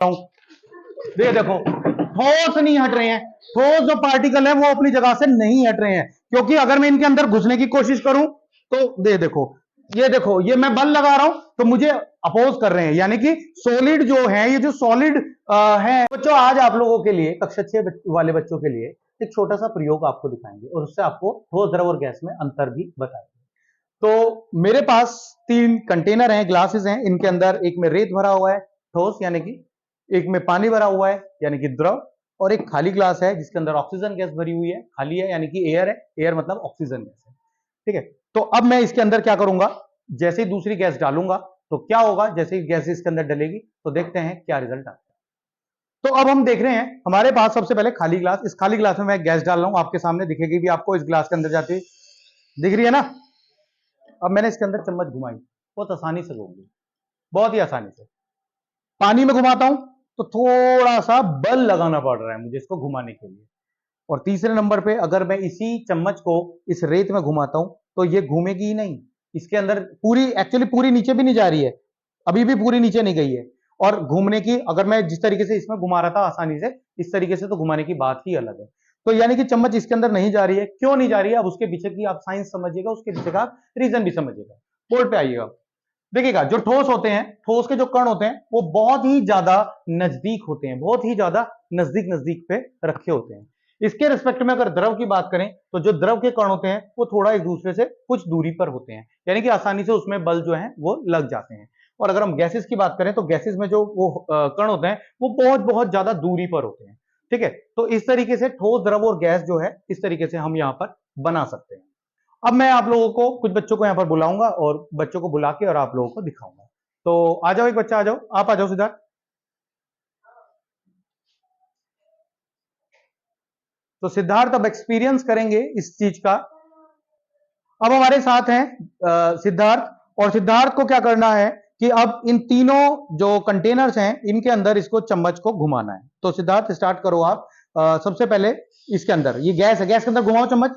ये देखो ठोस नहीं हट रहे हैं, ठोस जो पार्टिकल है वो अपनी जगह से नहीं हट रहे हैं, क्योंकि अगर मैं इनके अंदर घुसने की कोशिश करूं तो ये देखो ये मैं बल लगा रहा हूं तो मुझे अपोज कर रहे हैं, यानी कि सॉलिड जो है, ये जो सॉलिड है। बच्चों आज आप लोगों के लिए, कक्षा 6 वाले बच्चों के लिए एक छोटा सा प्रयोग आपको दिखाएंगे और उससे आपको ठोस द्रव और गैस में अंतर भी बताएंगे। तो मेरे पास 3 कंटेनर हैं, ग्लासेस हैं, इनके अंदर एक में रेत भरा हुआ है ठोस यानी कि, एक में पानी भरा हुआ है यानी कि द्रव, और एक खाली ग्लास है जिसके अंदर ऑक्सीजन गैस भरी हुई है, खाली है यानी कि एयर है, एयर मतलब ऑक्सीजन गैस है। ठीक है, तो अब मैं इसके अंदर क्या करूंगा, जैसे ही दूसरी गैस डालूंगा तो क्या होगा, जैसे ही गैस इसके अंदर डलेगी तो देखते हैं क्या रिजल्ट आता है। तो अब हम देख रहे हैं हमारे पास सबसे पहले खाली ग्लास, इस खाली ग्लास में मैं गैस डाल रहा हूं, आपके सामने दिखेगी भी आपको इस ग्लास के अंदर जाती हुई, दिख रही है ना। अब मैंने इसके अंदर चम्मच घुमाई, बहुत आसानी से घूम गई, बहुत ही आसानी से। पानी में घुमाता हूं तो थोड़ा सा बल लगाना पड़ रहा है मुझे इसको घुमाने के लिए। और तीसरे नंबर पे अगर मैं इसी चम्मच को इस रेत में घुमाता हूं तो ये घूमेगी ही नहीं, इसके अंदर पूरी, एक्चुअली पूरी नीचे भी नहीं जा रही है, अभी भी पूरी नीचे नहीं गई है। और घूमने की, अगर मैं जिस तरीके से इसमें घुमा रहा था आसानी से, इस तरीके से तो घुमाने की बात ही अलग है। तो यानी कि चम्मच इसके अंदर नहीं जा रही है, क्यों नहीं जा रही है, अब उसके पीछे की आप साइंस समझिएगा, उसके पीछे का रीजन भी समझिएगा। बोर्ड पे आइएगा, देखिएगा जो ठोस होते हैं, ठोस के जो कण होते हैं वो बहुत ही ज्यादा नजदीक होते हैं, बहुत ही ज्यादा नजदीक नजदीक पे रखे होते हैं। इसके रिस्पेक्ट में अगर द्रव की बात करें तो जो द्रव के कण होते हैं वो थोड़ा एक दूसरे से कुछ दूरी पर होते हैं, यानी कि आसानी से उसमें बल जो है वो लग जाते हैं। और अगर हम गैसेस की बात करें तो गैसेस में जो वो कण होते हैं वो बहुत बहुत ज्यादा दूरी पर होते हैं। ठीक है, तो इस तरीके से ठोस, द्रव और गैस जो है इस तरीके से हम यहां पर बना सकते हैं। अब मैं आप लोगों को, कुछ बच्चों को यहां पर बुलाऊंगा और बच्चों को बुला के और आप लोगों को दिखाऊंगा। तो आ जाओ, एक बच्चा आ जाओ, आप आ जाओ सिद्धार्थ। तो सिद्धार्थ अब एक्सपीरियंस करेंगे इस चीज का। अब हमारे साथ हैं सिद्धार्थ, और सिद्धार्थ को क्या करना है कि अब इन तीनों जो कंटेनर्स हैं इनके अंदर इसको चम्मच को घुमाना है। तो सिद्धार्थ स्टार्ट करो आप। सबसे पहले इसके अंदर ये गैस है, गैस के अंदर घुमाओ चम्मच,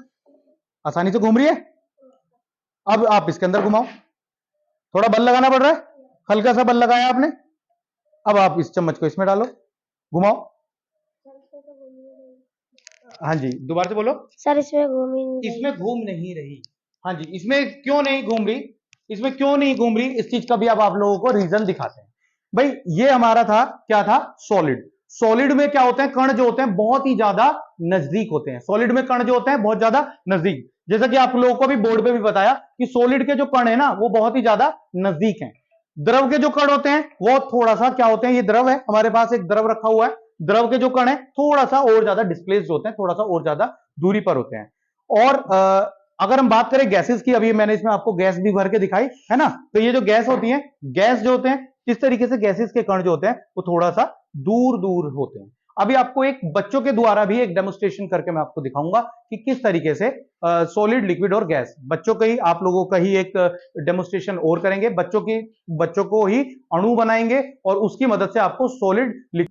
आसानी से घूम रही है। अब आप इसके अंदर घुमाओ, थोड़ा बल लगाना पड़ रहा है, हल्का सा बल लगाया आपने। अब आप इस चम्मच को इसमें डालो, घुमाओ। हाँ जी, दोबारा से बोलो। सर इसमें घूम ही नहीं रही। इसमें घूम नहीं रही। हाँ जी, इसमें क्यों नहीं घूम रही, इसमें क्यों नहीं घूम रही, इस चीज का भी अब आप लोगों को रीजन दिखाते हैं। भाई ये हमारा था, क्या था, सॉलिड। सॉलिड में क्या होते हैं, कण जो होते हैं बहुत ही ज्यादा नजदीक होते हैं, सॉलिड में कण जो होते हैं बहुत ज्यादा नजदीक। जैसा कि आप लोगों को भी बोर्ड पे भी बताया कि सॉलिड के जो कण है ना वो बहुत ही ज्यादा नजदीक हैं। द्रव के जो कण होते हैं वो थोड़ा सा क्या होते हैं, ये द्रव है, हमारे पास एक द्रव रखा हुआ है, द्रव के जो कण है थोड़ा सा और ज्यादा डिस्प्लेस्ड होते हैं, थोड़ा सा और ज्यादा दूरी पर होते हैं। और अगर हम बात करें गैसेस की, अभी मैंने इसमें आपको गैस भी भर के दिखाई है ना, तो ये जो गैस होती है, गैस जो होते हैं इस तरीके से गैसेस के कण जो होते हैं वो थोड़ा सा दूर दूर होते हैं। अभी आपको एक बच्चों के द्वारा भी एक डेमोस्ट्रेशन करके मैं आपको दिखाऊंगा कि किस तरीके से सॉलिड, लिक्विड और गैस, बच्चों का ही, आप लोगों का ही एक डेमोस्ट्रेशन और करेंगे, बच्चों को ही अणु बनाएंगे और उसकी मदद से आपको सॉलिड।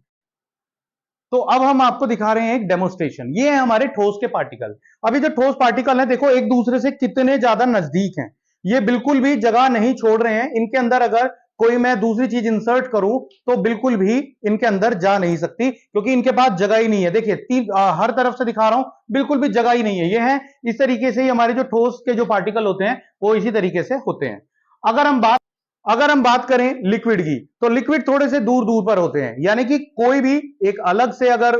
तो अब हम आपको दिखा रहे हैं एक डेमोस्ट्रेशन, ये है हमारे ठोस के पार्टिकल। अभी जो ठोस पार्टिकल है देखो एक दूसरे से कितने ज्यादा नजदीक हैं, ये बिल्कुल भी जगह नहीं छोड़ रहे हैं, इनके अंदर अगर कोई मैं दूसरी चीज इंसर्ट करूं तो बिल्कुल भी इनके अंदर जा नहीं सकती, क्योंकि इनके पास जगह ही नहीं है। देखिए हर तरफ से दिखा रहा हूं, बिल्कुल भी जगह ही नहीं है। ये है इस तरीके से ही हमारे जो ठोस के जो पार्टिकल होते हैं वो इसी तरीके से होते हैं। अगर हम बात करें लिक्विड की, तो लिक्विड थोड़े से दूर दूर पर होते हैं, यानी कि कोई भी एक अलग से अगर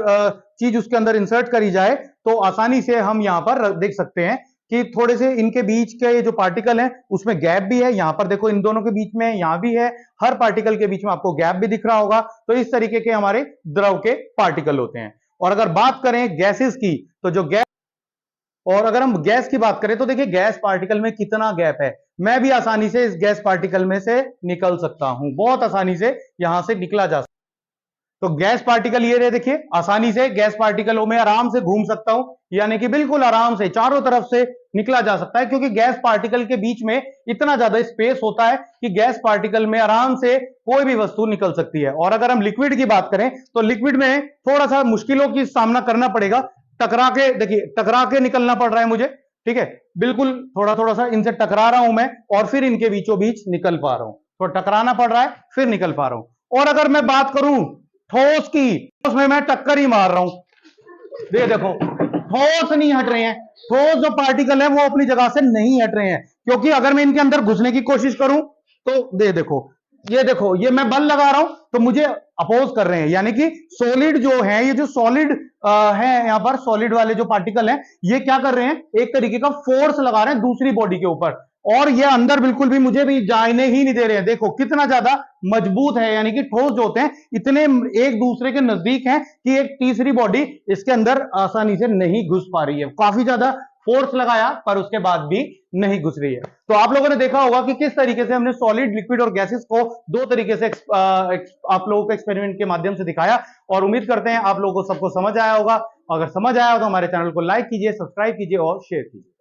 चीज उसके अंदर इंसर्ट करी जाए तो आसानी से हम यहां पर देख सकते हैं कि थोड़े से इनके बीच के जो पार्टिकल हैं उसमें गैप भी है। यहां पर देखो इन दोनों के बीच में, यहां भी है, हर पार्टिकल के बीच में आपको गैप भी दिख रहा होगा। तो इस तरीके के हमारे द्रव के पार्टिकल होते हैं। और अगर बात करें गैसेस की, तो जो गैस, और अगर हम गैस की बात करें तो देखिए गैस पार्टिकल में कितना गैप है, मैं भी आसानी से इस गैस पार्टिकल में से निकल सकता हूं, बहुत आसानी से यहां से निकला जा सकता। तो गैस पार्टिकल ये रहे, देखिए आसानी से गैस पार्टिकलों में आराम से घूम सकता हूं, यानी कि बिल्कुल आराम से चारों तरफ से निकला जा सकता है, क्योंकि गैस पार्टिकल के बीच में इतना ज्यादा स्पेस होता है कि गैस पार्टिकल में आराम से कोई भी वस्तु निकल सकती है। और अगर हम लिक्विड की बात करें तो लिक्विड में थोड़ा सा मुश्किलों की सामना करना पड़ेगा, टकरा के, देखिए टकरा के निकलना पड़ रहा है मुझे, ठीक है, बिल्कुल थोड़ा थोड़ा सा इनसे टकरा रहा हूं मैं और फिर इनके बीचों बीच निकल पा रहा हूं, तो टकराना पड़ रहा है फिर निकल पा रहा हूं। और अगर मैं बात करूं ठोस की, उसमें मैं टक्कर ही मार रहा हूं। ये देखो ठोस नहीं हट रहे हैं, ठोस जो पार्टिकल है वो अपनी जगह से नहीं हट रहे हैं, क्योंकि अगर मैं इनके अंदर घुसने की कोशिश करूं तो देखो, ये देखो, ये मैं बल लगा रहा हूं तो मुझे अपोज कर रहे हैं, यानी कि सॉलिड जो है, ये जो सॉलिड है यहां पर, सॉलिड वाले जो पार्टिकल हैं ये क्या कर रहे हैं, एक तरीके का फोर्स लगा रहे हैं दूसरी बॉडी के ऊपर, और ये अंदर बिल्कुल भी मुझे भी जाने ही नहीं दे रहे हैं। देखो कितना ज्यादा मजबूत है, यानी कि ठोस जो होते हैं इतने एक दूसरे के नजदीक हैं कि एक तीसरी बॉडी इसके अंदर आसानी से नहीं घुस पा रही है। काफी ज्यादा फोर्स लगाया पर उसके बाद भी नहीं घुस रही है। तो आप लोगों ने देखा होगा कि किस तरीके से हमने सॉलिड, लिक्विड और गैसेस को दो तरीके से आप लोगों को एक्सपेरिमेंट के माध्यम से दिखाया, और उम्मीद करते हैं आप लोगों को सबको समझ आया होगा। अगर समझ आया हो तो हमारे चैनल को लाइक कीजिए, सब्सक्राइब कीजिए और शेयर कीजिए।